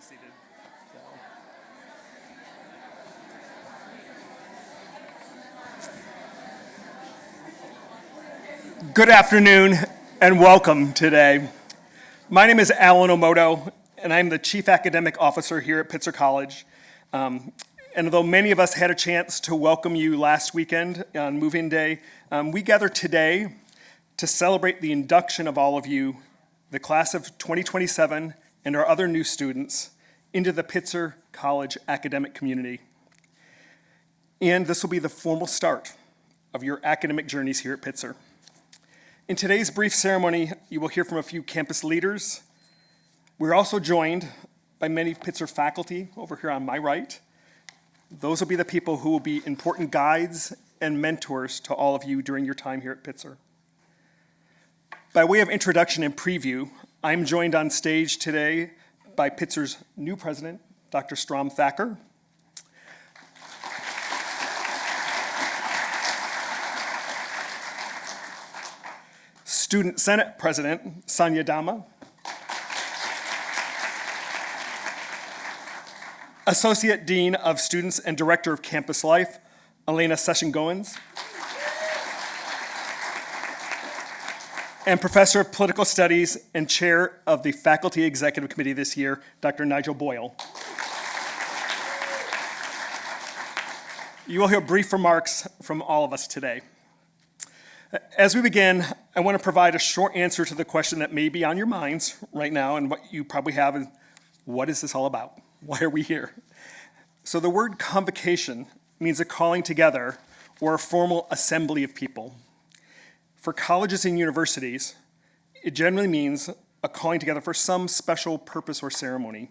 seated. Good afternoon and welcome today. My name is Omoto, and I'm the Chief Academic Officer here at Pitzer College. And although many of us had a chance to welcome you last weekend on move-in day, we gather today to celebrate the induction of all of you, the class of 2027, and our other new students into the Pitzer College academic community. And this will be the formal start of your academic journeys here at Pitzer. In today's brief ceremony, you will hear from a few campus leaders. We're also joined by many Pitzer faculty over here on my right. Those will be the people who will be important guides and mentors to all of you during your time here at Pitzer. By way of introduction and preview, I'm joined on stage today by Pitzer's new president, Dr. Strom Thacker. Student Senate President, Sanya Dhama. Associate Dean of Students and Director of Campus Life, Alayna Session-Goins. And Professor of Political Studies and Chair of the Faculty Executive Committee this year, Dr. Nigel Boyle. You will hear brief remarks from all of us today. As we begin, I want to provide a short answer to the question that may be on your minds right now, and what you probably have is, what is this all about? Why are we here? So the word convocation means a calling together or a formal assembly of people. For colleges and universities, it generally means a calling together for some special purpose or ceremony.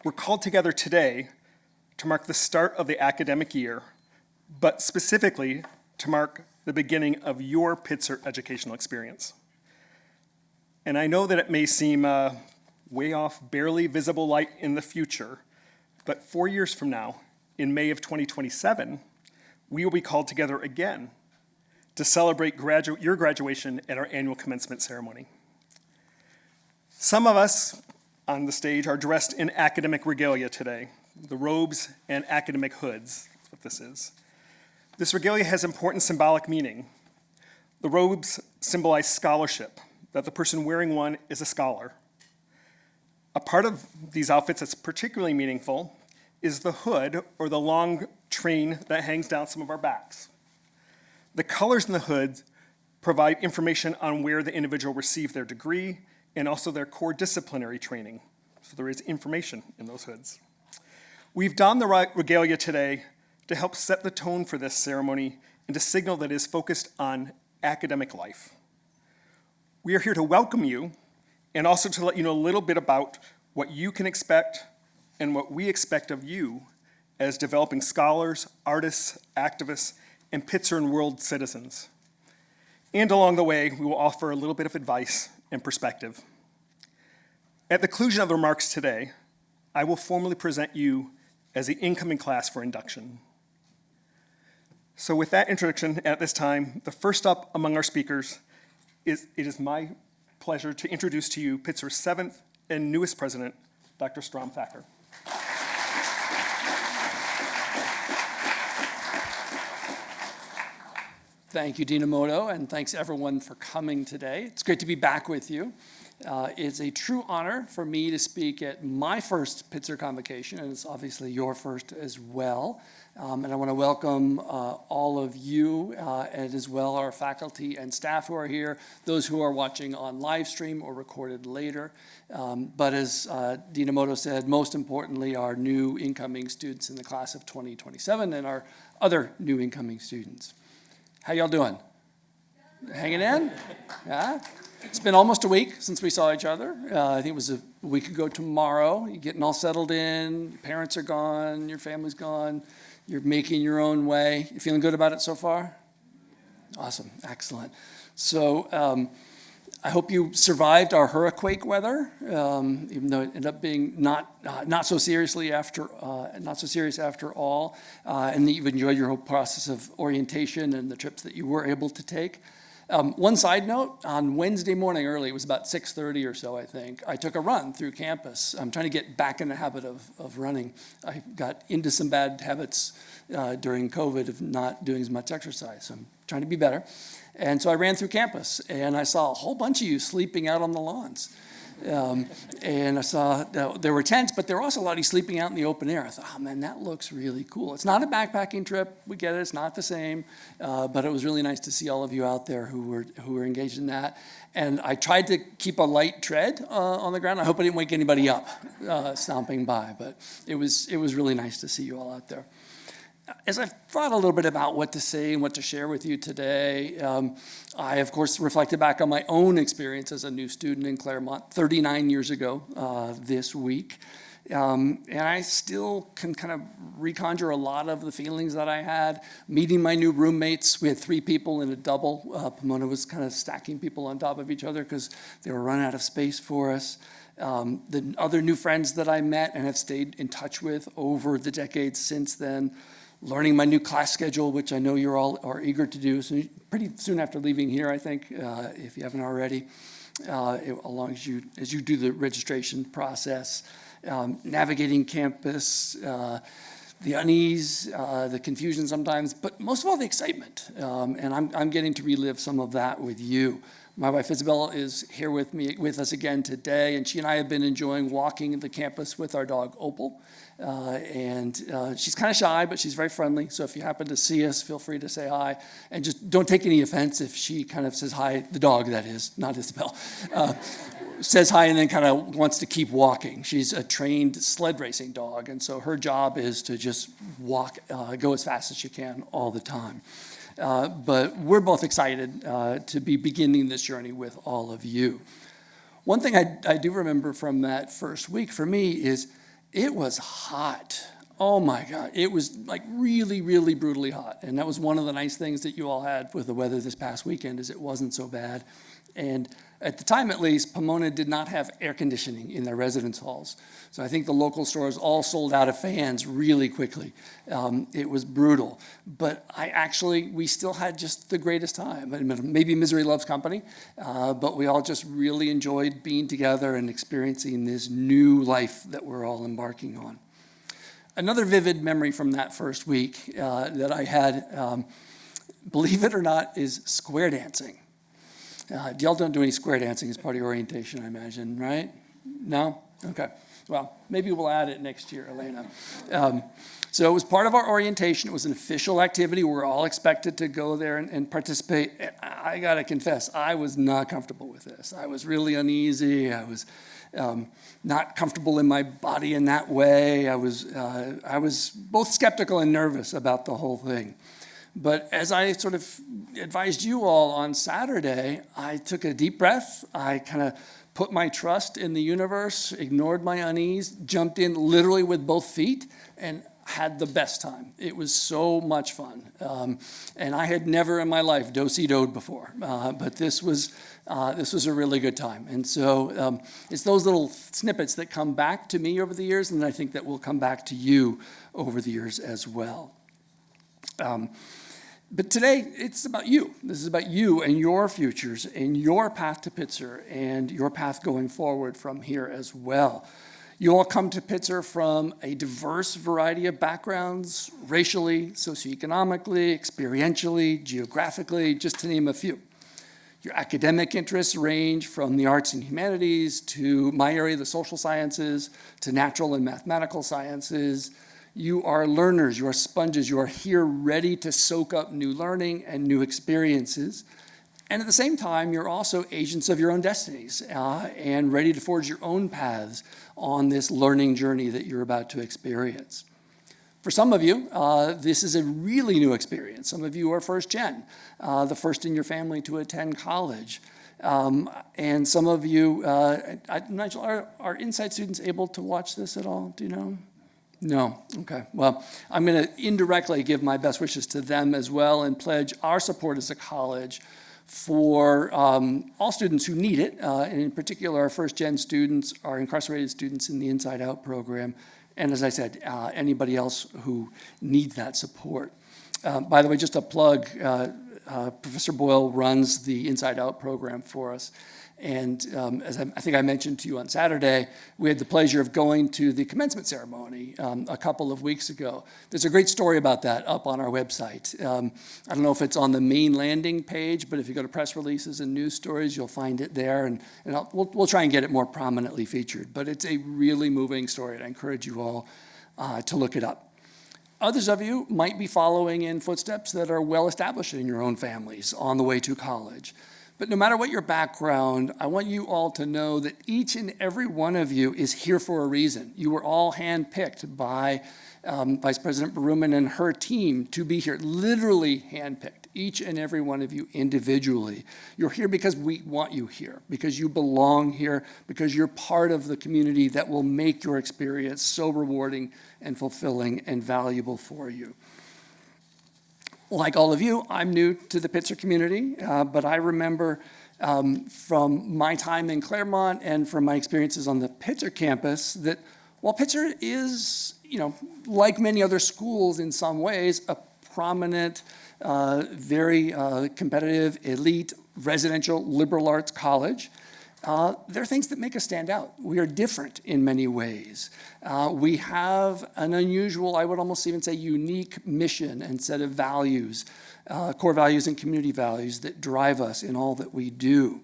We're called together today to mark the start of the academic year, but specifically to mark the beginning of your Pitzer educational experience. And I know that it may seem way off, barely visible light in the future, but 4 years from now, in May of 2027, we will be called together again to celebrate your graduation at our annual commencement ceremony. Some of us on the stage are dressed in academic regalia today, the robes and academic hoods, that's what this is. This regalia has important symbolic meaning. The robes symbolize scholarship, that the person wearing one is a scholar. A part of these outfits that's particularly meaningful is the hood, or the long train that hangs down some of our backs. The colors in the hood provide information on where the individual received their degree and also their core disciplinary training. So there is information in those hoods. We've donned the regalia today to help set the tone for this ceremony and to signal that it is focused on academic life. We are here to welcome you and also to let you know a little bit about what you can expect and what we expect of you as developing scholars, artists, activists, and Pitzer and world citizens. And along the way, we will offer a little bit of advice and perspective. At the conclusion of the remarks today, I will formally present you as the incoming class for induction. So with that introduction at this time, the first up among our speakers it is my pleasure to introduce to you Pitzer's 7th and newest president, Dr. Strom Thacker. Thank you, Dean Omoto, and thanks everyone for coming today. It's great to be back with you. It's a true honor for me to speak at my first Pitzer Convocation, and it's obviously your first as well. And I want to welcome all of you, and as well our faculty and staff who are here, those who are watching on live stream or recorded later. But as Dean Omoto said, most importantly, our new incoming students in the class of 2027 and our other new incoming students. How y'all doing? Hanging in? Yeah? It's been almost a week since we saw each other. I think it was a week ago tomorrow. You're getting all settled in. Your parents are gone. Your family's gone. You're making your own way. You feeling good about it so far? Awesome. Excellent. So I hope you survived our hurricane weather, even though it ended up being not so serious after all, and that you've enjoyed your whole process of orientation and the trips that you were able to take. One side note, on Wednesday morning early, it was about 6:30 or so, I think, I took a run through campus. I'm trying to get back in the habit of running. I got into some bad habits during COVID of not doing as much exercise, so I'm trying to be better. And so I ran through campus, and I saw a whole bunch of you sleeping out on the lawns. And I saw there were tents, but there were also a lot of you sleeping out in the open air. I thought, oh man, that looks really cool. It's not a backpacking trip. We get it. It's not the same. But it was really nice to see all of you out there who were engaged in that. And I tried to keep a light tread on the ground. I hope I didn't wake anybody up stomping by. But it was really nice to see you all out there. As I've thought a little bit about what to say and what to share with you today, I, of course, reflected back on my own experience as a new student in Claremont 39 years ago this week. And I still can kind of reconjure a lot of the feelings that I had. Meeting my new roommates, we had 3 people in a double. Pomona was kind of stacking people on top of each other because they were running out of space for us. The other new friends that I met and have stayed in touch with over the decades since then. Learning my new class schedule, which I know you're all are eager to do, so pretty soon after leaving here, I think, if you haven't already, along as you do the registration process, navigating campus, the unease, the confusion sometimes, but most of all the excitement, and I'm getting to relive some of that with you. My wife Isabel is here with us again today, and she and I have been enjoying walking the campus with our dog Opal. And she's kind of shy, but she's very friendly. So if you happen to see us, feel free to say hi. And just don't take any offense if she kind of says hi, the dog that is, not Isabel, says hi and then kind of wants to keep walking. She's a trained sled racing dog, and so her job is to just walk, go as fast as she can all the time. But we're both excited to be beginning this journey with all of you. One thing I do remember from that first week for me is it was hot. Oh my God. It was like really, really brutally hot. And that was one of the nice things that you all had with the weather this past weekend is it wasn't so bad. And at the time, at least, Pomona did not have air conditioning in their residence halls. So I think the local stores all sold out of fans really quickly. It was brutal. But we still had just the greatest time. Maybe misery loves company, but we all just really enjoyed being together and experiencing this new life that we're all embarking on. Another vivid memory from that first week that I had, believe it or not, is square dancing. Y'all don't do any square dancing as part of your orientation, I imagine, right? No? Okay. Well, maybe we'll add it next year, Alayna. So it was part of our orientation. It was an official activity. We're all expected to go there and participate. I got to confess, I was not comfortable with this. I was really uneasy. I was not comfortable in my body in that way. I was both skeptical and nervous about the whole thing. But as I sort of advised you all on Saturday, I took a deep breath. I kind of put my trust in the universe, ignored my unease, jumped in literally with both feet, and had the best time. It was so much fun. And I had never in my life do-si-doed before, but this was a really good time. And so it's those little snippets that come back to me over the years, and I think that will come back to you over the years as well. But today, it's about you. This is about you and your futures and your path to Pitzer and your path going forward from here as well. You all come to Pitzer from a diverse variety of backgrounds, racially, socioeconomically, experientially, geographically, just to name a few. Your academic interests range from the arts and humanities to my area, the social sciences, to natural and mathematical sciences. You are learners, you are sponges, you are here ready to soak up new learning and new experiences. And at the same time, you're also agents of your own destinies and ready to forge your own paths on this learning journey that you're about to experience. For some of you, this is a really new experience. Some of you are first gen, the first in your family to attend college. And some of you, Nigel, are Insight students able to watch this at all? Do you know? No. Okay. Well, I'm going to indirectly give my best wishes to them as well and pledge our support as a college for all students who need it, and in particular our first-gen students, our incarcerated students in the Inside Out program, and as I said, anybody else who needs that support. By the way, just a plug, Professor Boyle runs the Inside Out program for us. And as I think I mentioned to you on Saturday, we had the pleasure of going to the commencement ceremony a couple of weeks ago. There's a great story about that up on our website. I don't know if it's on the main landing page, but if you go to press releases and news stories, you'll find it there. And we'll try and get it more prominently featured. But it's a really moving story, and I encourage you all to look it up. Others of you might be following in footsteps that are well established in your own families on the way to college. But no matter what your background, I want you all to know that each and every one of you is here for a reason. You were all handpicked by Vice President Berruman and her team to be here, literally handpicked, each and every one of you individually. You're here because we want you here, because you belong here, because you're part of the community that will make your experience so rewarding and fulfilling and valuable for you. Like all of you, I'm new to the Pitzer community, but I remember from my time in Claremont and from my experiences on the Pitzer campus that while Pitzer is, like many other schools in some ways, a prominent, very competitive, elite, residential liberal arts college, there are things that make us stand out. We are different in many ways. We have an unusual, I would almost even say unique mission and set of values, core values and community values that drive us in all that we do.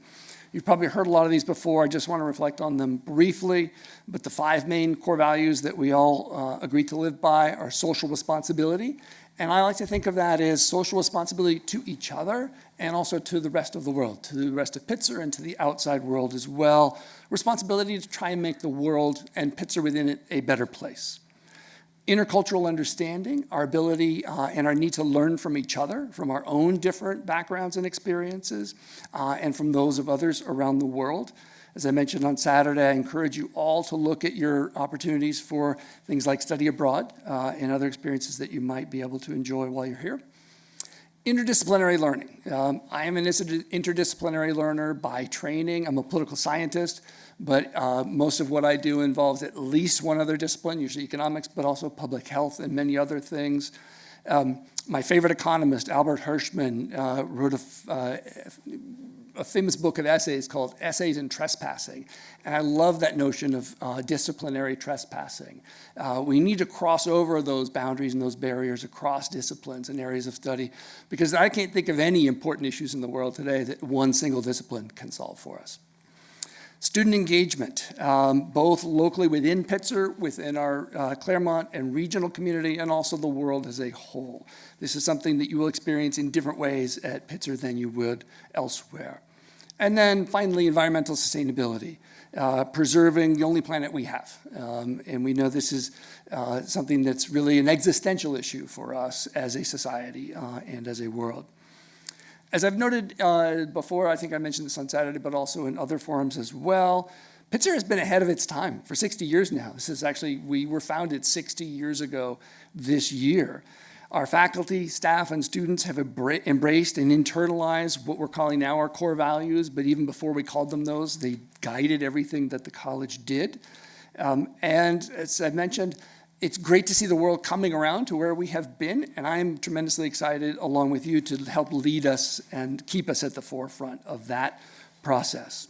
You've probably heard a lot of these before. I just want to reflect on them briefly. But the 5 main core values that we all agree to live by are social responsibility. And I like to think of that as social responsibility to each other and also to the rest of the world, to the rest of Pitzer and to the outside world as well. Responsibility to try and make the world and Pitzer within it a better place. Intercultural understanding, our ability and our need to learn from each other, from our own different backgrounds and experiences, and from those of others around the world. As I mentioned on Saturday, I encourage you all to look at your opportunities for things like study abroad and other experiences that you might be able to enjoy while you're here. Interdisciplinary learning. I am an interdisciplinary learner by training. I'm a political scientist, but most of what I do involves at least one other discipline, usually economics, but also public health and many other things. My favorite economist, Albert Hirschman, wrote a famous book of essays called Essays in Trespassing. And I love that notion of disciplinary trespassing. We need to cross over those boundaries and those barriers across disciplines and areas of study, because I can't think of any important issues in the world today that one single discipline can solve for us. Student engagement, both locally within Pitzer, within our Claremont and regional community, and also the world as a whole. This is something that you will experience in different ways at Pitzer than you would elsewhere. And then finally, environmental sustainability, preserving the only planet we have. And we know this is something that's really an existential issue for us as a society and as a world. As I've noted before, I think I mentioned this on Saturday, but also in other forums as well, Pitzer has been ahead of its time for 60 years now. This is actually, we were founded 60 years ago this year. Our faculty, staff, and students have embraced and internalized what we're calling now our core values, but even before we called them those, they guided everything that the college did. And as I mentioned, it's great to see the world coming around to where we have been, and I'm tremendously excited, along with you, to help lead us and keep us at the forefront of that process.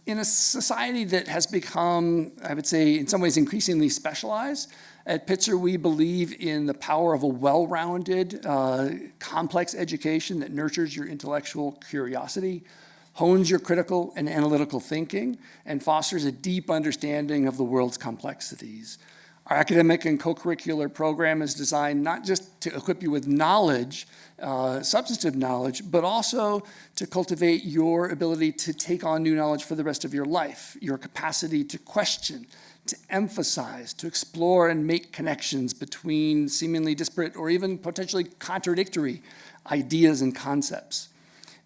In a society that has become, I would say, in some ways increasingly specialized, at Pitzer we believe in the power of a well-rounded, complex education that nurtures your intellectual curiosity, hones your critical and analytical thinking, and fosters a deep understanding of the world's complexities. Our academic and co-curricular program is designed not just to equip you with knowledge, substantive knowledge, but also to cultivate your ability to take on new knowledge for the rest of your life, your capacity to question, to emphasize, to explore and make connections between seemingly disparate or even potentially contradictory ideas and concepts.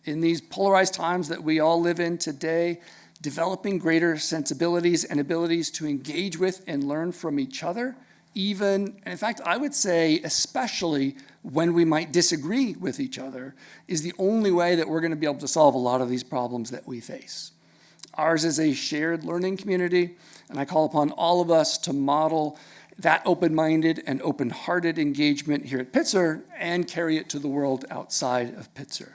In these polarized times that we all live in today, developing greater sensibilities and abilities to engage with and learn from each other, even, and in fact, I would say especially when we might disagree with each other, is the only way that we're going to be able to solve a lot of these problems that we face. Ours is a shared learning community, and I call upon all of us to model that open-minded and open-hearted engagement here at Pitzer and carry it to the world outside of Pitzer.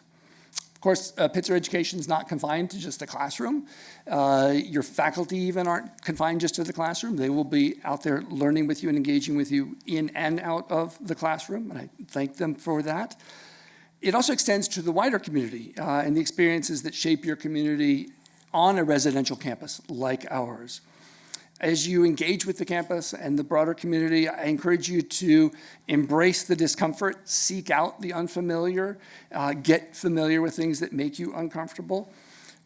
Of course, Pitzer education is not confined to just the classroom. Your faculty even aren't confined just to the classroom. They will be out there learning with you and engaging with you in and out of the classroom, and I thank them for that. It also extends to the wider community and the experiences that shape your community on a residential campus like ours. As you engage with the campus and the broader community, I encourage you to embrace the discomfort, seek out the unfamiliar, get familiar with things that make you uncomfortable.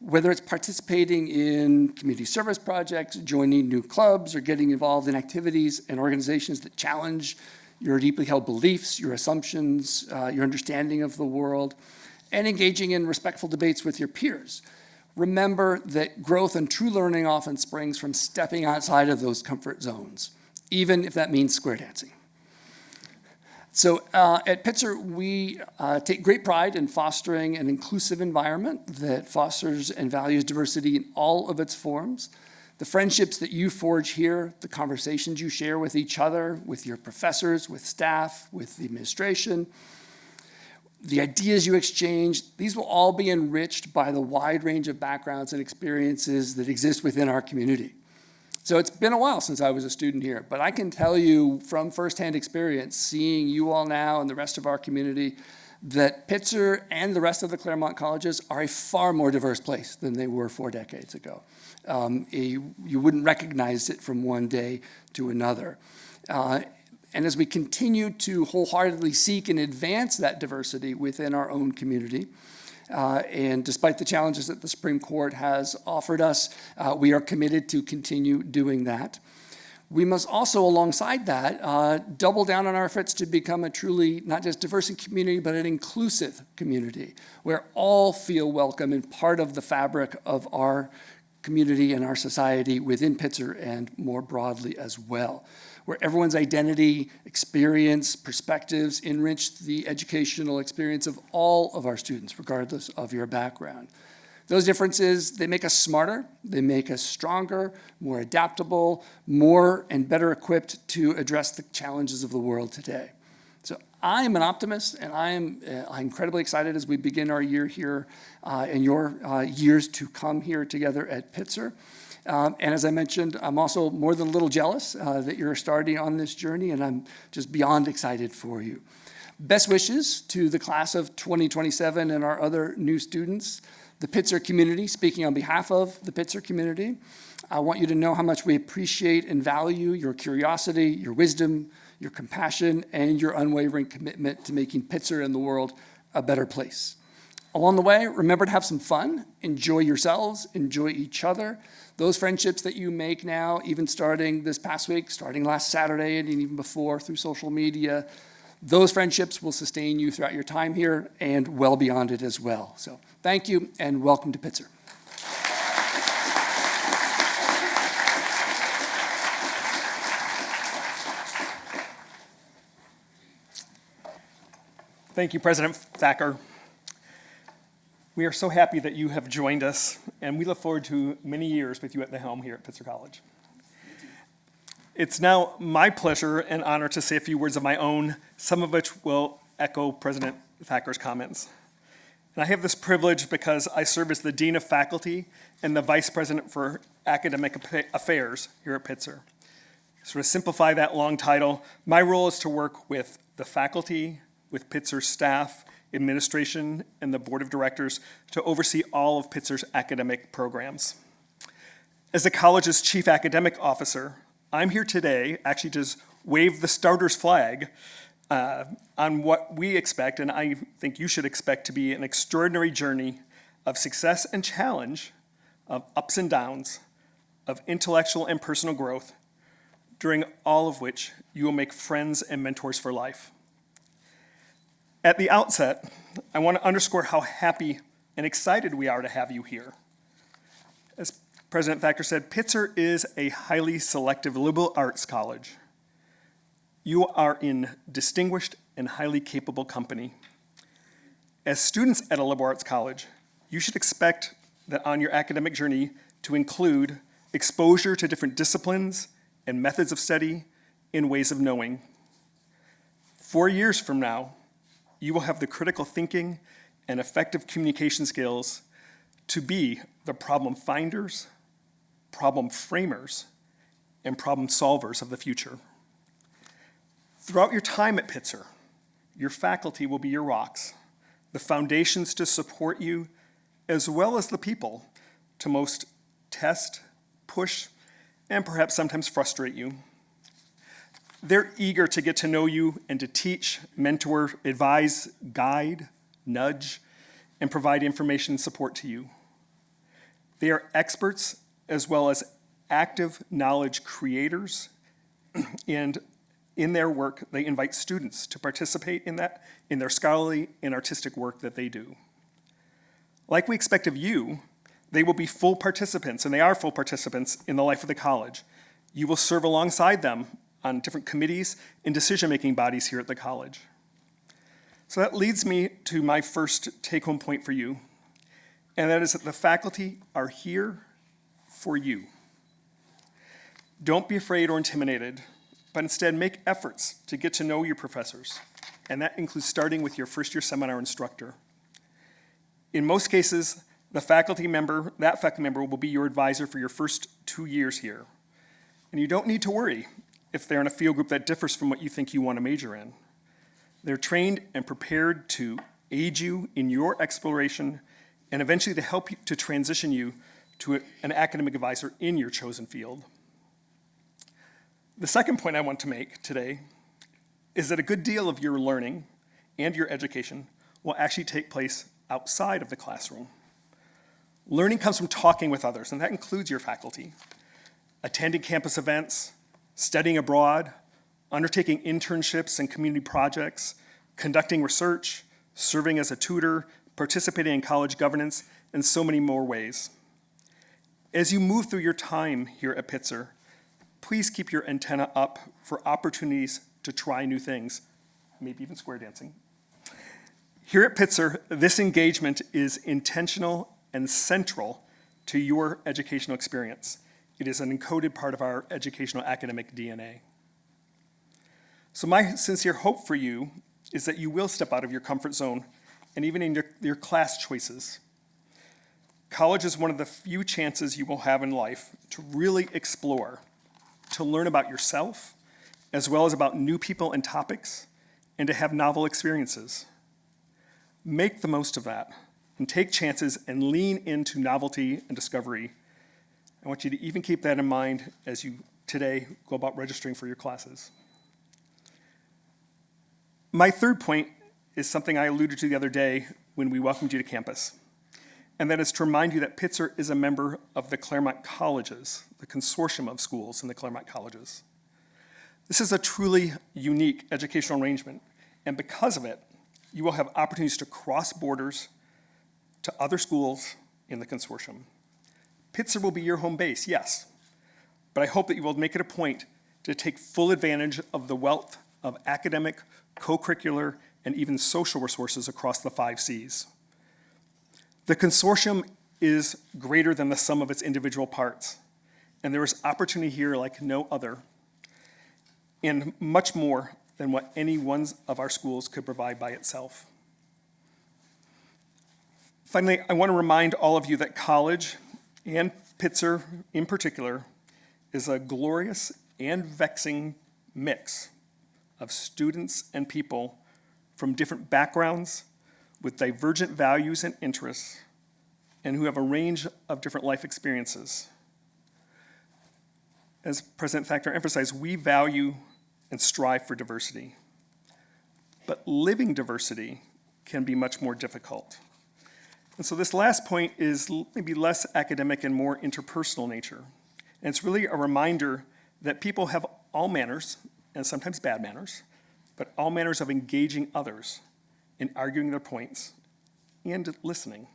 Whether it's participating in community service projects, joining new clubs, or getting involved in activities and organizations that challenge your deeply held beliefs, your assumptions, your understanding of the world, and engaging in respectful debates with your peers. Remember that growth and true learning often springs from stepping outside of those comfort zones, even if that means square dancing. So at Pitzer, we take great pride in fostering an inclusive environment that fosters and values diversity in all of its forms. The friendships that you forge here, the conversations you share with each other, with your professors, with staff, with the administration, the ideas you exchange, these will all be enriched by the wide range of backgrounds and experiences that exist within our community. So it's been a while since I was a student here, but I can tell you from firsthand experience, seeing you all now and the rest of our community, that Pitzer and the rest of the Claremont colleges are a far more diverse place than they were 4 decades ago. You wouldn't recognize it from one day to another. And as we continue to wholeheartedly seek and advance that diversity within our own community, and despite the challenges that the Supreme Court has offered us, we are committed to continue doing that. We must also, alongside that, double down on our efforts to become a truly not just diverse community, but an inclusive community, where all feel welcome and part of the fabric of our community and our society within Pitzer and more broadly as well, where everyone's identity, experience, perspectives enrich the educational experience of all of our students, regardless of your background. Those differences, they make us smarter, they make us stronger, more adaptable, more and better equipped to address the challenges of the world today. So I am an optimist, and I'm incredibly excited as we begin our year here and your years to come here together at Pitzer. And as I mentioned, I'm also more than a little jealous that you're starting on this journey, and I'm just beyond excited for you. Best wishes to the class of 2027 and our other new students. The Pitzer community, speaking on behalf of the Pitzer community, I want you to know how much we appreciate and value your curiosity, your wisdom, your compassion, and your unwavering commitment to making Pitzer and the world a better place. Along the way, remember to have some fun, enjoy yourselves, enjoy each other. Those friendships that you make now, even starting this past week, starting last Saturday, and even before through social media, those friendships will sustain you throughout your time here and well beyond it as well. So thank you, and welcome to Pitzer. Thank you, President Thacker. We are so happy that you have joined us, and we look forward to many years with you at the helm here at Pitzer College. It's now my pleasure and honor to say a few words of my own, some of which will echo President Thacker's comments. And I have this privilege because I serve as the Dean of Faculty and the Vice President for Academic Affairs here at Pitzer. So to simplify that long title, my role is to work with the faculty, with Pitzer's staff, administration, and the board of directors to oversee all of Pitzer's academic programs. As the college's chief academic officer, I'm here today actually to wave the starter's flag on what we expect, and I think you should expect to be an extraordinary journey of success and challenge, of ups and downs, of intellectual and personal growth, during all of which you will make friends and mentors for life. At the outset, I want to underscore how happy and excited we are to have you here. As President Thacker said, Pitzer is a highly selective liberal arts college. You are in distinguished and highly capable company. As students at a liberal arts college, you should expect that on your academic journey to include exposure to different disciplines and methods of study, in ways of knowing. 4 years from now, you will have the critical thinking and effective communication skills to be the problem finders, problem framers, and problem solvers of the future. Throughout your time at Pitzer, your faculty will be your rocks, the foundations to support you, as well as the people to most test, push, and perhaps sometimes frustrate you. They're eager to get to know you and to teach, mentor, advise, guide, nudge, and provide information and support to you. They are experts as well as active knowledge creators, and in their work, they invite students to participate in that, in their scholarly and artistic work that they do. Like we expect of you, they will be full participants, and they are full participants in the life of the college. You will serve alongside them on different committees and decision-making bodies here at the college. So that leads me to my first take-home point for you, and that is that the faculty are here for you. Don't be afraid or intimidated, but instead make efforts to get to know your professors, and that includes starting with your first-year seminar instructor. In most cases, that faculty member will be your advisor for your first 2 years here. And you don't need to worry if they're in a field group that differs from what you think you want to major in. They're trained and prepared to aid you in your exploration and eventually to help you to transition you to an academic advisor in your chosen field. The second point I want to make today is that a good deal of your learning and your education will actually take place outside of the classroom. Learning comes from talking with others, and that includes your faculty, attending campus events, studying abroad, undertaking internships and community projects, conducting research, serving as a tutor, participating in college governance, and so many more ways. As you move through your time here at Pitzer, please keep your antenna up for opportunities to try new things, maybe even square dancing. Here at Pitzer, this engagement is intentional and central to your educational experience. It is an encoded part of our educational academic DNA. So my sincere hope for you is that you will step out of your comfort zone and even in your class choices. College is one of the few chances you will have in life to really explore, to learn about yourself, as well as about new people and topics, and to have novel experiences. Make the most of that and take chances and lean into novelty and discovery. I want you to even keep that in mind as you today go about registering for your classes. My third point is something I alluded to the other day when we welcomed you to campus, and that is to remind you that Pitzer is a member of the Claremont Colleges, the consortium of schools in the Claremont Colleges. This is a truly unique educational arrangement, and because of it, you will have opportunities to cross borders to other schools in the consortium. Pitzer will be your home base, yes, but I hope that you will make it a point to take full advantage of the wealth of academic, co-curricular, and even social resources across the 5 Cs. The consortium is greater than the sum of its individual parts, and there is opportunity here like no other, and much more than what any one of our schools could provide by itself. Finally, I want to remind all of you that college, and Pitzer in particular, is a glorious and vexing mix of students and people from different backgrounds with divergent values and interests, and who have a range of different life experiences. As President Thacker emphasized, we value and strive for diversity. But living diversity can be much more difficult. And so this last point is maybe less academic and more interpersonal nature. And it's really a reminder that people have all manners, and sometimes bad manners, but all manners of engaging others in arguing their points and listening.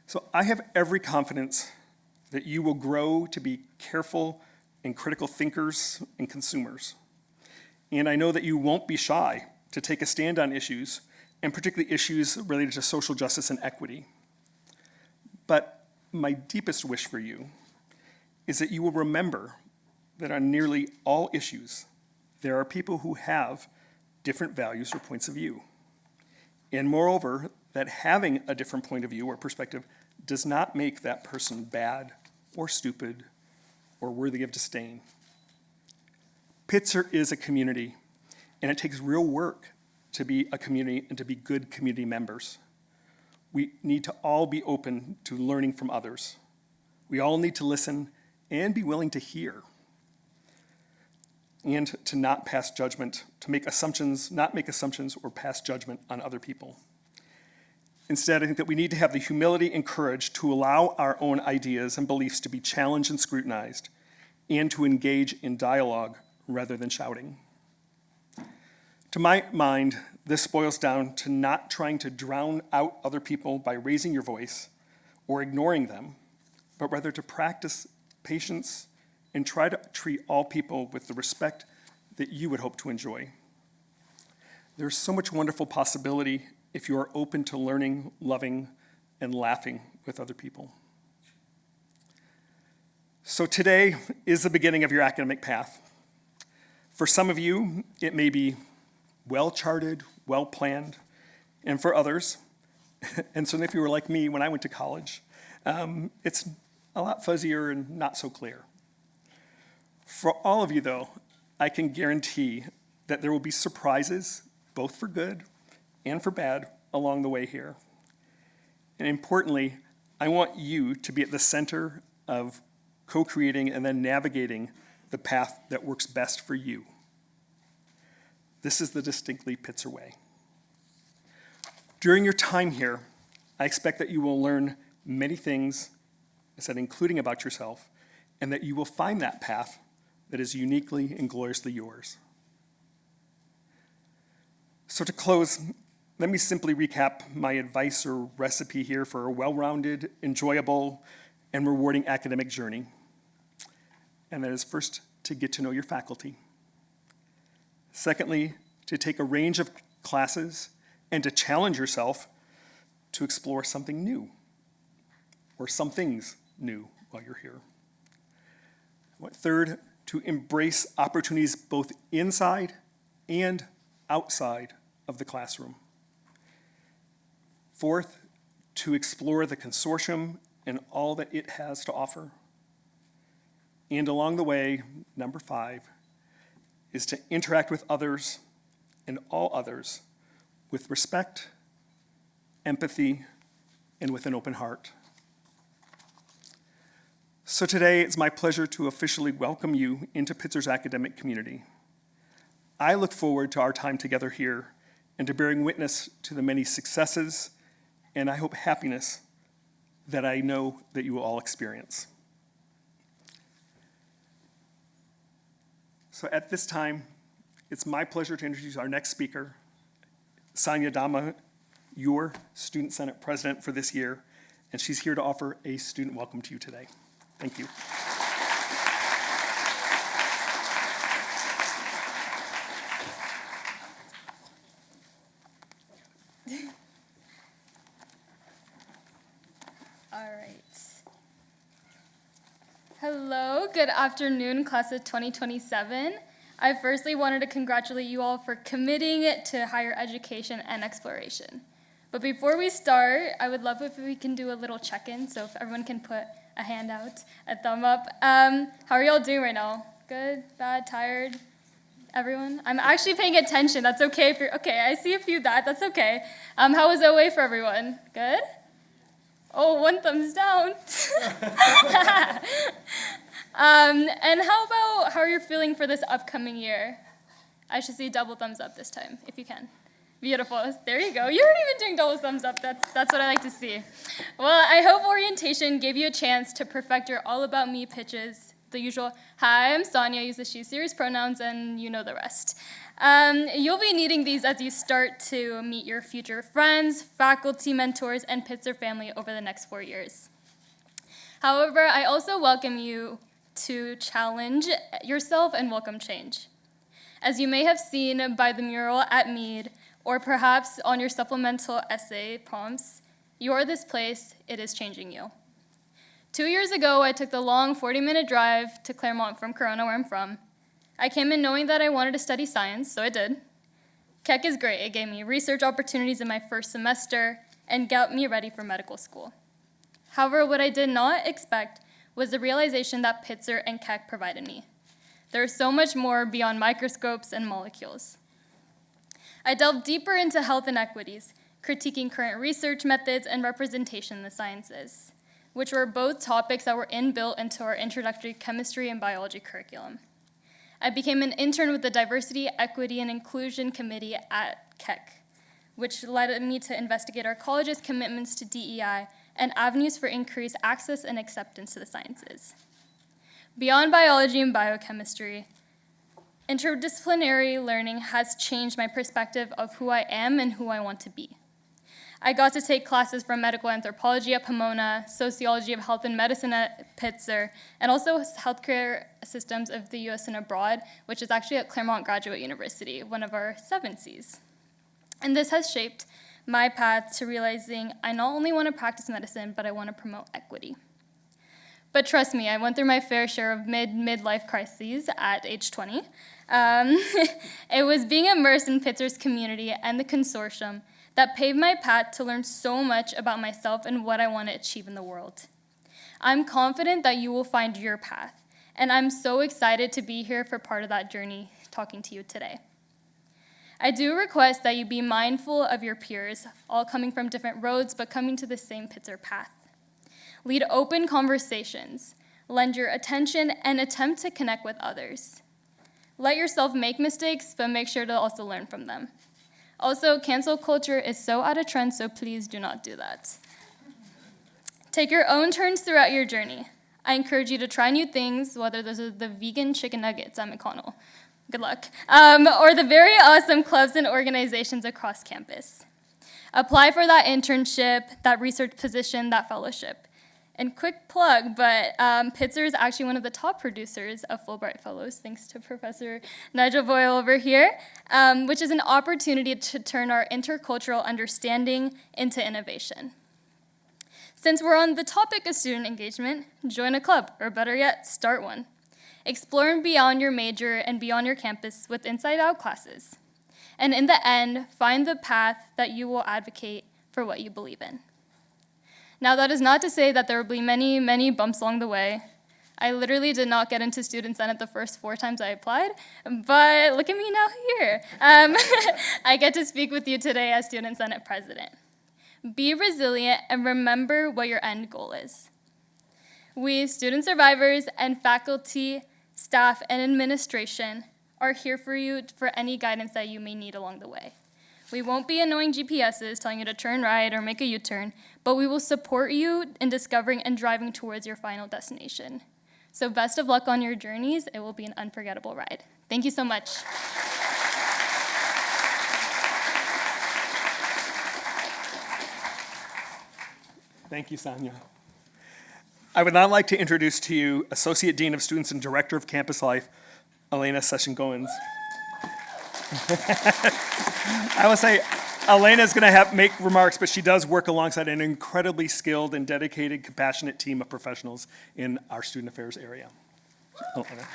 So I have every confidence that you will grow to be careful and critical thinkers and consumers. And I know that you won't be shy to take a stand on issues, and particularly issues related to social justice and equity. But my deepest wish for you is that you will remember that on nearly all issues, there are people who have different values or points of view. And moreover, that having a different point of view or perspective does not make that person bad or stupid or worthy of disdain. Pitzer is a community, and it takes real work to be a community and to be good community members. We need to all be open to learning from others. We all need to listen and be willing to hear, and to not pass judgment, to not make assumptions or pass judgment on other people. Instead, I think that we need to have the humility and courage to allow our own ideas and beliefs to be challenged and scrutinized, and to engage in dialogue rather than shouting. To my mind, this boils down to not trying to drown out other people by raising your voice or ignoring them, but rather to practice patience and try to treat all people with the respect that you would hope to enjoy. There's so much wonderful possibility if you are open to learning, loving, and laughing with other people. So today is the beginning of your academic path. For some of you, it may be well-charted, well-planned, and for others, and certainly if you were like me when I went to college, it's a lot fuzzier and not so clear. For all of you, though, I can guarantee that there will be surprises, both for good and for bad, along the way here. And importantly, I want you to be at the center of co-creating and then navigating the path that works best for you. This is the distinctly Pitzer way. During your time here, I expect that you will learn many things, I said, including about yourself, and that you will find that path that is uniquely and gloriously yours. So to close, let me simply recap my advice or recipe here for a well-rounded, enjoyable, and rewarding academic journey. And that is first, to get to know your faculty. Secondly, to take a range of classes and to challenge yourself to explore something new, or some things new while you're here. Third, to embrace opportunities both inside and outside of the classroom. Fourth, to explore the consortium and all that it has to offer. And along the way, number 5, is to interact with others and all others with respect, empathy, and with an open heart. So today, it's my pleasure to officially welcome you into Pitzer's academic community. I look forward to our time together here and to bearing witness to the many successes and I hope happiness that I know that you will all experience. So at this time, it's my pleasure to introduce our next speaker, Sanya Dhama, your Student Senate President for this year, and she's here to offer a student welcome to you today. Thank you. All right. Hello, good afternoon, class of 2027. I firstly wanted to congratulate you all for committing to higher education and exploration. But before we start, I would love if we can do a little check-in, so if everyone can put a hand out, a thumb up. How are y'all doing right now? Good, bad, tired? Everyone? I'm actually paying attention. That's okay if you're, okay, I see a few that's okay. How was OA for everyone? Good? Oh, one thumbs down. And how are you feeling for this upcoming year? I should see double thumbs up this time, if you can. Beautiful. There you go. You're even doing double thumbs up. That's what I like to see. Well, I hope orientation gave you a chance to perfect your all about me pitches. The usual, hi, I'm Sanya, use the she series pronouns, and you know the rest. You'll be needing these as you start to meet your future friends, faculty, mentors, and Pitzer family over the next 4 years. However, I also welcome you to challenge yourself and welcome change. As you may have seen by the mural at Meade, or perhaps on your supplemental essay prompts, you are this place, it is changing you. 2 years ago, I took the long 40-minute drive to Claremont from Corona, where I'm from. I came in knowing that I wanted to study science, so I did. Keck is great. It gave me research opportunities in my first semester and got me ready for medical school. However, what I did not expect was the realization that Pitzer and Keck provided me. There is so much more beyond microscopes and molecules. I delved deeper into health inequities, critiquing current research methods and representation in the sciences, which were both topics that were inbuilt into our introductory chemistry and biology curriculum. I became an intern with the Diversity, Equity, and Inclusion Committee at Keck, which led me to investigate our college's commitments to DEI and avenues for increased access and acceptance to the sciences. Beyond biology and biochemistry, interdisciplinary learning has changed my perspective of who I am and who I want to be. I got to take classes from medical anthropology at Pomona, sociology of health and medicine at Pitzer, and also healthcare systems of the US and abroad, which is actually at Claremont Graduate University, one of our 7 Cs. And this has shaped my path to realizing I not only want to practice medicine, but I want to promote equity. But trust me, I went through my fair share of midlife crises at age 20. It was being immersed in Pitzer's community and the consortium that paved my path to learn so much about myself and what I want to achieve in the world. I'm confident that you will find your path, and I'm so excited to be here for part of that journey talking to you today. I do request that you be mindful of your peers, all coming from different roads but coming to the same Pitzer path. Lead open conversations, lend your attention, and attempt to connect with others. Let yourself make mistakes, but make sure to also learn from them. Also, cancel culture is so out of trend, so please do not do that. Take your own turns throughout your journey. I encourage you to try new things, whether those are the vegan chicken nuggets at McConnell, good luck, or the very awesome clubs and organizations across campus. Apply for that internship, that research position, that fellowship. And quick plug, but Pitzer is actually one of the top producers of Fulbright Fellows, thanks to Professor Nigel Boyle over here, which is an opportunity to turn our intercultural understanding into innovation. Since we're on the topic of student engagement, join a club, or better yet, start one. Explore beyond your major and beyond your campus with inside-out classes. And in the end, find the path that you will advocate for what you believe in. Now, that is not to say that there will be many, many bumps along the way. I literally did not get into Student Senate the first 4 times I applied, but look at me now here. I get to speak with you today as Student Senate President. Be resilient and remember what your end goal is. We, student survivors and faculty, staff, and administration are here for you for any guidance that you may need along the way. We won't be annoying GPSs telling you to turn right or make a U-turn, but we will support you in discovering and driving towards your final destination. So best of luck on your journeys. It will be an unforgettable ride. Thank you so much. Thank you, Sanya. I would now like to introduce to you Associate Dean of Students and Director of Campus Life, Alayna Session-Goins. I will say, Alayna is going to make remarks, but she does work alongside an incredibly skilled and dedicated, compassionate team of professionals in our student affairs area. Alayna.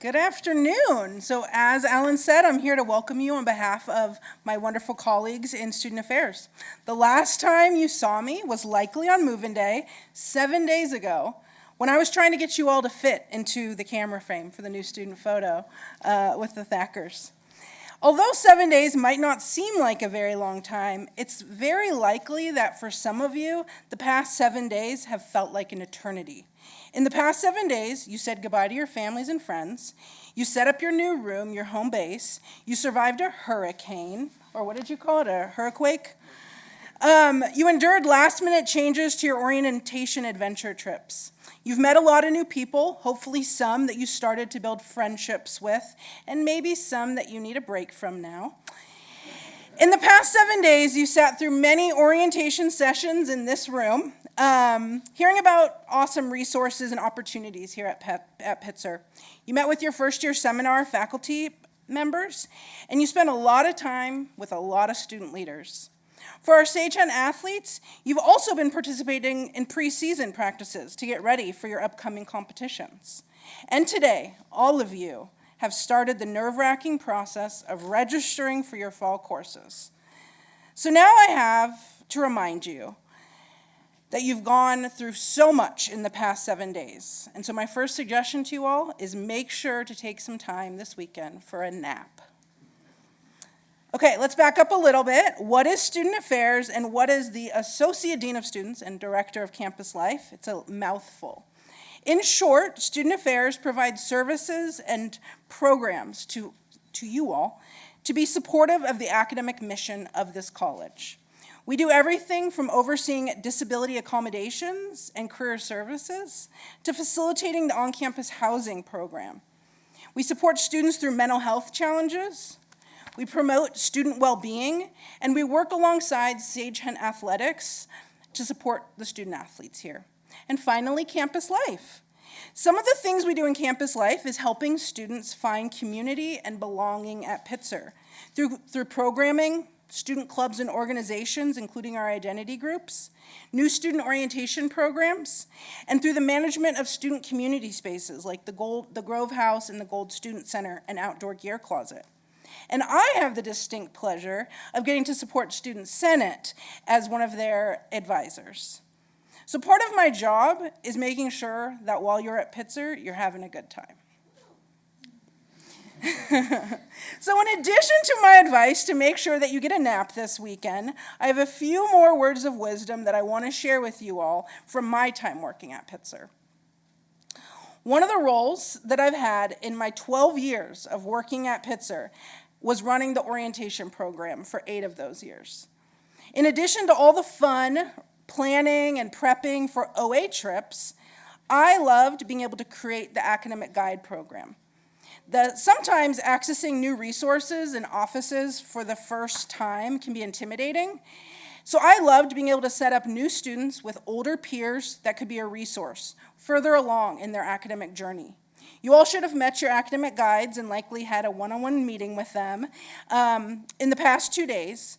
Good afternoon. So as Alan said, I'm here to welcome you on behalf of my wonderful colleagues in Student Affairs. The last time you saw me was likely on move-in day, 7 days ago, when I was trying to get you all to fit into the camera frame for the new student photo with the Thackers. Although 7 days might not seem like a very long time, it's very likely that for some of you, the past 7 days have felt like an eternity. In the past 7 days, you said goodbye to your families and friends, you set up your new room, your home base, you survived a hurricane, or what did you call it, a hurricane? You endured last-minute changes to your orientation adventure trips. You've met a lot of new people, hopefully some that you started to build friendships with, and maybe some that you need a break from now. In the past 7 days, you sat through many orientation sessions in this room, hearing about awesome resources and opportunities here at Pitzer. You met with your first-year seminar faculty members, and you spent a lot of time with a lot of student leaders. For our Sage-Hen athletes, you've also been participating in preseason practices to get ready for your upcoming competitions. And today, all of you have started the nerve-wracking process of registering for your fall courses. So now I have to remind you that you've gone through so much in the past 7 days. And so my first suggestion to you all is make sure to take some time this weekend for a nap. Okay, let's back up a little bit. What is Student Affairs and what is the Associate Dean of Students and Director of Campus Life? It's a mouthful. In short, Student Affairs provides services and programs to you all to be supportive of the academic mission of this college. We do everything from overseeing disability accommodations and career services to facilitating the on-campus housing program. We support students through mental health challenges. We promote student well-being, and we work alongside Sage-Hen Athletics to support the student athletes here. And finally, campus life. Some of the things we do in campus life is helping students find community and belonging at Pitzer through programming, student clubs and organizations, including our identity groups, new student orientation programs, and through the management of student community spaces like the Grove House and the Gold Student Center and Outdoor Gear Closet. And I have the distinct pleasure of getting to support Student Senate as one of their advisors. So part of my job is making sure that while you're at Pitzer, you're having a good time. So in addition to my advice to make sure that you get a nap this weekend, I have a few more words of wisdom that I want to share with you all from my time working at Pitzer. One of the roles that I've had in my 12 years of working at Pitzer was running the orientation program for 8 of those years. In addition to all the fun, planning, and prepping for OA trips, I loved being able to create the academic guide program. Sometimes accessing new resources and offices for the first time can be intimidating. So I loved being able to set up new students with older peers that could be a resource further along in their academic journey. You all should have met your academic guides and likely had a one-on-one meeting with them in the past 2 days.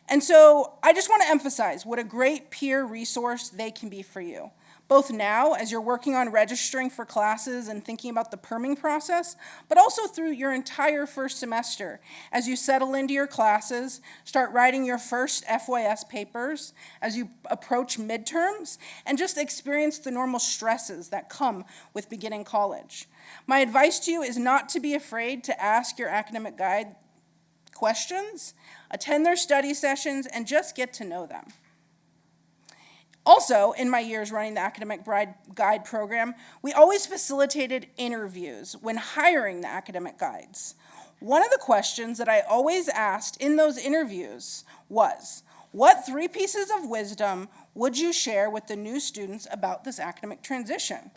And so I just want to emphasize what a great peer resource they can be for you, both now as you're working on registering for classes and thinking about the perming process, but also through your entire first semester as you settle into your classes, start writing your first FYS papers, as you approach midterms, and just experience the normal stresses that come with beginning college. My advice to you is not to be afraid to ask your academic guide questions, attend their study sessions, and just get to know them. Also, in my years running the academic guide program, we always facilitated interviews when hiring the academic guides. One of the questions that I always asked in those interviews was, what 3 pieces of wisdom would you share with the new students about this academic transition?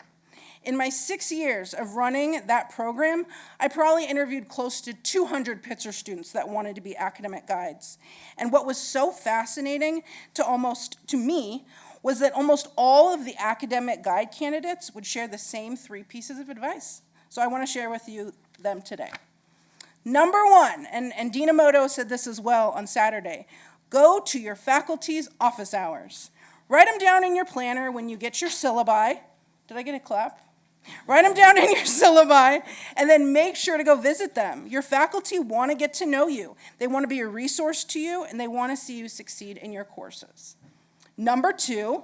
In my 6 years of running that program, I probably interviewed close to 200 Pitzer students that wanted to be academic guides. And what was so fascinating to me was that almost all of the academic guide candidates would share the same 3 pieces of advice. So I want to share with you them today. Number 1, and Dean Omoto said this as well on Saturday, go to your faculty's office hours. Write them down in your planner when you get your syllabi. Did I get a clap? Write them down in your syllabi, and then make sure to go visit them. Your faculty want to get to know you. They want to be a resource to you, and they want to see you succeed in your courses. Number 2,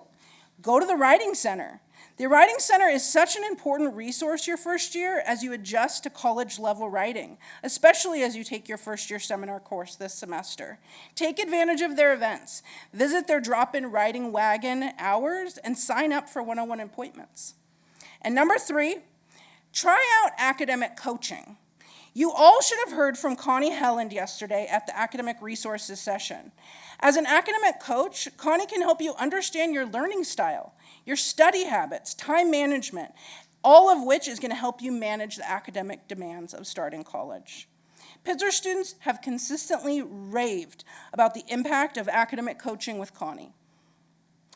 go to the Writing Center. The Writing Center is such an important resource your first year as you adjust to college-level writing, especially as you take your first-year seminar course this semester. Take advantage of their events. Visit their drop-in writing wagon hours and sign up for one-on-one appointments. And number 3, try out academic coaching. You all should have heard from Connie Helland yesterday at the Academic Resources session. As an academic coach, Connie can help you understand your learning style, your study habits, time management, all of which is going to help you manage the academic demands of starting college. Pitzer students have consistently raved about the impact of academic coaching with Connie.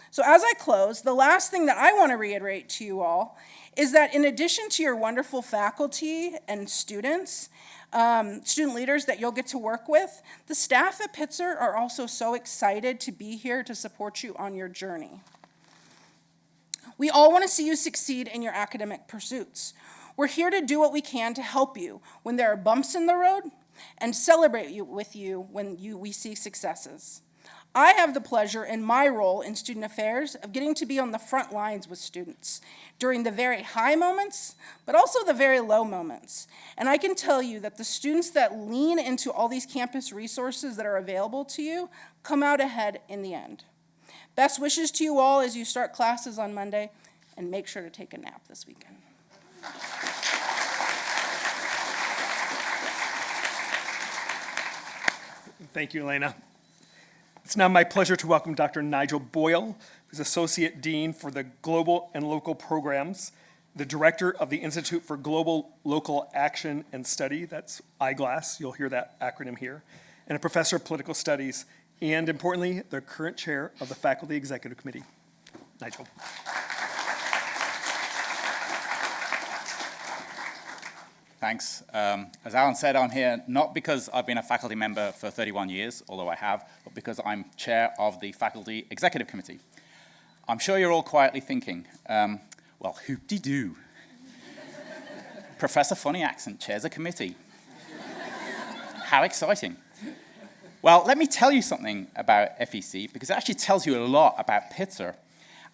So as I close, the last thing that I want to reiterate to you all is that in addition to your wonderful faculty and students, student leaders that you'll get to work with. The staff at Pitzer are also so excited to be here to support you on your journey. We all want to see you succeed in your academic pursuits. We're here to do what we can to help you when there are bumps in the road and celebrate with you when we see successes. I have the pleasure in my role in student affairs of getting to be on the front lines with students during the very high moments, but also the very low moments. And I can tell you that the students that lean into all these campus resources that are available to you come out ahead in the end. Best wishes to you all as you start classes on Monday, and make sure to take a nap this weekend. Thank you, Alayna. It's now my pleasure to welcome Dr. Nigel Boyle, who's Associate Dean for the Global and Local Programs, the Director of the Institute for Global Local Action and Study, that's IGLASS, you'll hear that acronym here, and a Professor of Political Studies, and importantly, the current Chair of the Faculty Executive Committee. Nigel. Thanks. As Alan said, I'm here not because I've been a faculty member for 31 years, although I have, but because I'm chair of the Faculty Executive Committee. I'm sure you're all quietly thinking, well, hoop-de-doo. Professor Funny Accent chairs a committee. How exciting. Well, let me tell you something about FEC, because it actually tells you a lot about Pitzer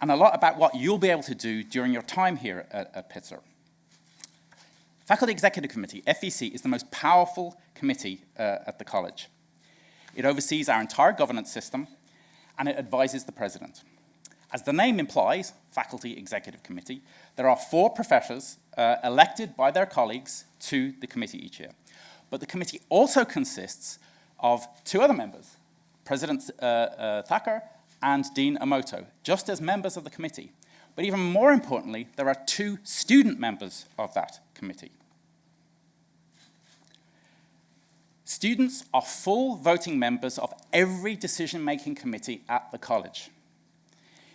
and a lot about what you'll be able to do during your time here at Pitzer. Faculty Executive Committee, FEC, is the most powerful committee at the college. It oversees our entire governance system, and it advises the president. As the name implies, Faculty Executive Committee, there are 4 professors elected by their colleagues to the committee each year. But the committee also consists of 2 other members, President Thacker and Dean Omoto, just as members of the committee. But even more importantly, there are 2 student members of that committee. Students are full voting members of every decision-making committee at the college.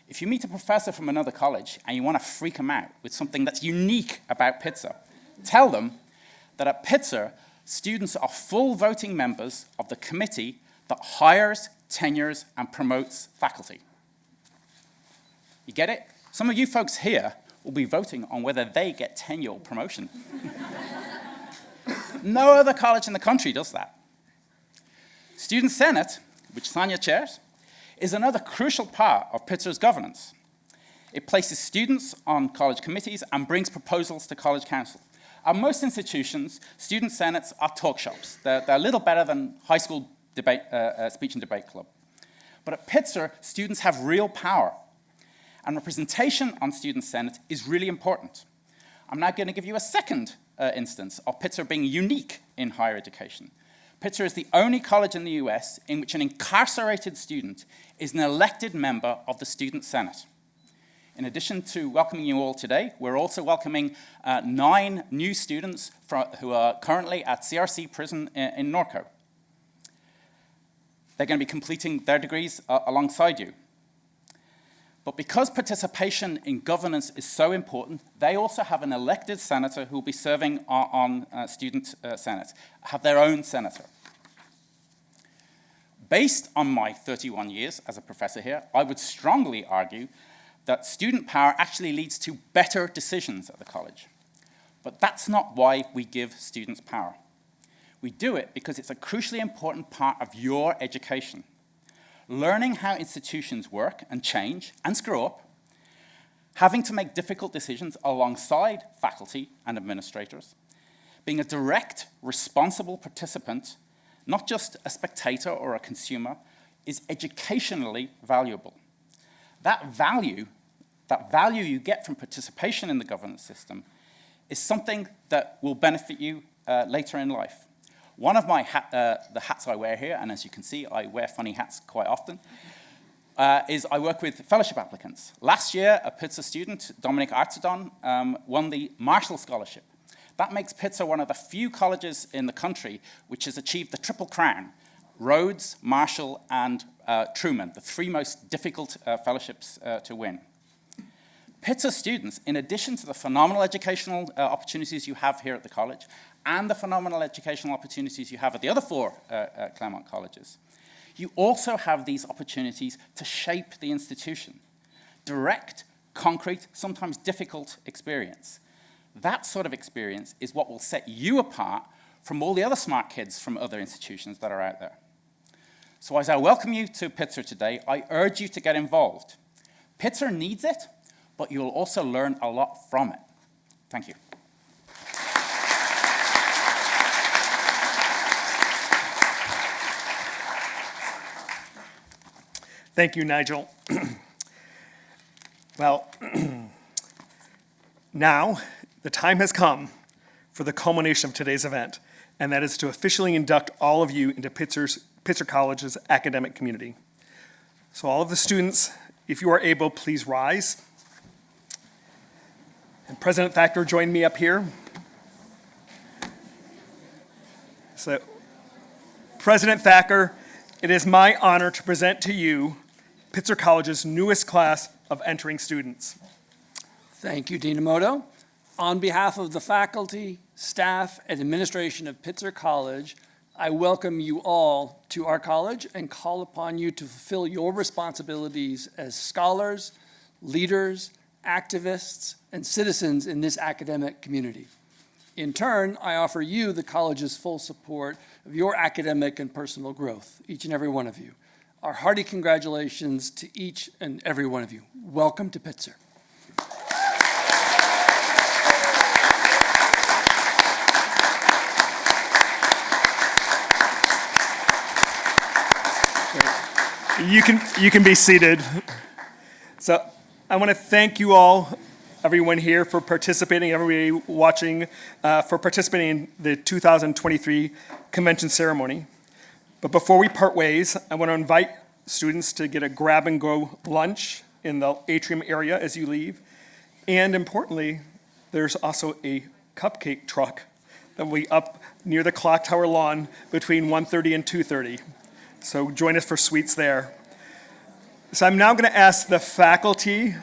If you meet a professor from another college and you want to freak them out with something that's unique about Pitzer, tell them that at Pitzer, students are full voting members of the committee that hires, tenures, and promotes faculty. You get it? Some of you folks here will be voting on whether they get tenure or promotion. No other college in the country does that. Student Senate, which Sanya chairs, is another crucial part of Pitzer's governance. It places students on college committees and brings proposals to college council. At most institutions, student senates are talk shops. They're a little better than high school debate, speech and debate club. But at Pitzer, students have real power. And representation on student senate is really important. I'm now going to give you a second instance of Pitzer being unique in higher education. Pitzer is the only college in the US in which an incarcerated student is an elected member of the student senate. In addition to welcoming you all today, we're also welcoming 9 new students who are currently at CRC prison in Norco. They're going to be completing their degrees alongside you. But because participation in governance is so important, they also have an elected senator who will be serving on student senate, have their own senator. Based on my 31 years as a professor here, I would strongly argue that student power actually leads to better decisions at the college. But that's not why we give students power. We do it because it's a crucially important part of your education. Learning how institutions work and change and screw up, having to make difficult decisions alongside faculty and administrators, being a direct, responsible participant, not just a spectator or a consumer, is educationally valuable. That value you get from participation in the governance system is something that will benefit you later in life. One of my the hats I wear here, and as you can see, I wear funny hats quite often, is I work with fellowship applicants. Last year, a Pitzer student, Dominic Artedon, won the Marshall Scholarship. That makes Pitzer one of the few colleges in the country which has achieved the Triple Crown, Rhodes, Marshall, and Truman, the 3 most difficult fellowships to win. Pitzer students, in addition to the phenomenal educational opportunities you have here at the college, and the phenomenal educational opportunities you have at the other four Claremont colleges, you also have these opportunities to shape the institution. Direct, concrete, sometimes difficult experience. That sort of experience is what will set you apart from all the other smart kids from other institutions that are out there. So as I welcome you to Pitzer today, I urge you to get involved. Pitzer needs it, but you'll also learn a lot from it. Thank you. Thank you, Nigel. Well, now the time has come for the culmination of today's event, and that is to officially induct all of you into Pitzer College's academic community. So all of the students, if you are able, please rise. And President Thacker, join me up here. So, President Thacker, it is my honor to present to you Pitzer College's newest class of entering students. Thank you, Dean Omoto. On behalf of the faculty, staff, and administration of Pitzer College, I welcome you all to our college and call upon you to fulfill your responsibilities as scholars, leaders, activists, and citizens in this academic community. In turn, I offer you the college's full support of your academic and personal growth, each and every one of you. Our hearty congratulations to each and every one of you. Welcome to Pitzer. You can be seated. So I want to thank you all, everyone here, for participating, everybody watching, for participating in the 2023 convention ceremony. But before we part ways, I want to invite students to get a grab-and-go lunch in the atrium area as you leave. And importantly, there's also a cupcake truck that will be up near the clock tower lawn between 1:30 and 2:30. So join us for sweets there. So I'm now going to ask the faculty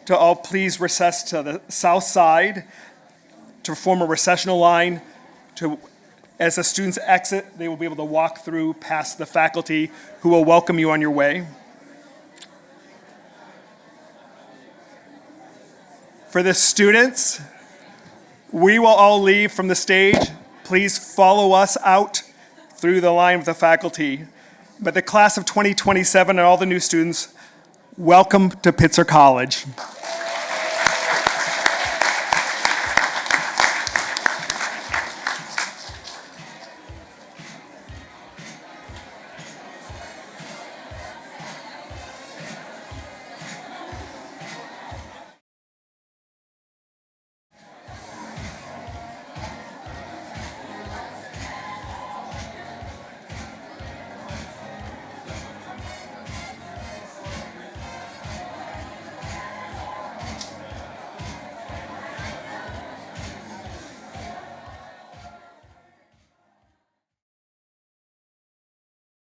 to all please recess to the south side to form a recessional line. As the students exit, they will be able to walk through past the faculty who will welcome you on your way. For the students, we will all leave from the stage. Please follow us out through the line with the faculty. But the class of 2027 and all the new students, welcome to Pitzer College.